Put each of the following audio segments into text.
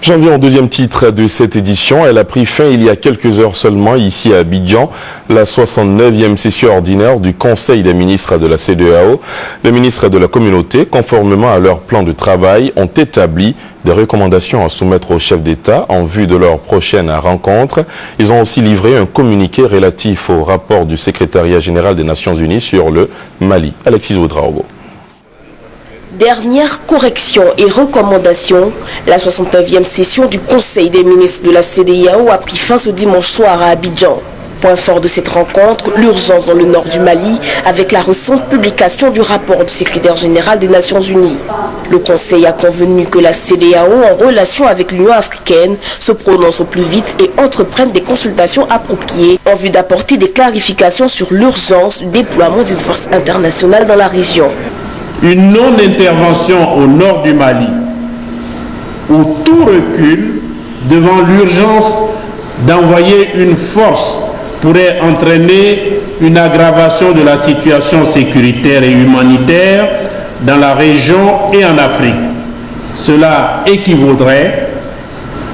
J'en viens au deuxième titre de cette édition. Elle a pris fin il y a quelques heures seulement ici à Abidjan, la 69e session ordinaire du Conseil des ministres de la CEDEAO. Les ministres de la communauté, conformément à leur plan de travail, ont établi des recommandations à soumettre au chef d'État en vue de leur prochaine rencontre. Ils ont aussi livré un communiqué relatif au rapport du secrétariat général des Nations Unies sur le Mali. Alexis Oudraogo. Dernière correction et recommandation, la 69e session du Conseil des ministres de la CEDEAO a pris fin ce dimanche soir à Abidjan. Point fort de cette rencontre, l'urgence dans le nord du Mali avec la récente publication du rapport du secrétaire général des Nations Unies. Le Conseil a convenu que la CEDEAO, en relation avec l'Union africaine, se prononce au plus vite et entreprenne des consultations appropriées en vue d'apporter des clarifications sur l'urgence du déploiement d'une force internationale dans la région. Une non-intervention au nord du Mali, où tout recul devant l'urgence d'envoyer une force pourrait entraîner une aggravation de la situation sécuritaire et humanitaire dans la région et en Afrique. Cela équivaudrait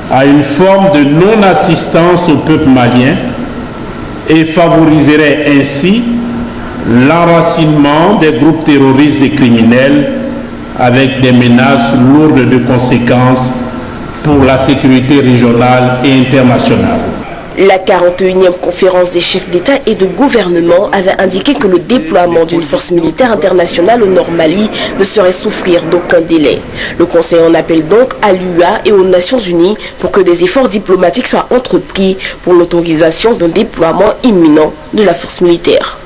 à une forme de non-assistance au peuple malien et favoriserait ainsi l'enracinement des groupes terroristes et criminels avec des menaces lourdes de conséquences pour la sécurité régionale et internationale. La 41e conférence des chefs d'État et de gouvernement avait indiqué que le déploiement d'une force militaire internationale au nord Mali ne saurait souffrir d'aucun délai. Le Conseil en appelle donc à l'UA et aux Nations Unies pour que des efforts diplomatiques soient entrepris pour l'autorisation d'un déploiement imminent de la force militaire.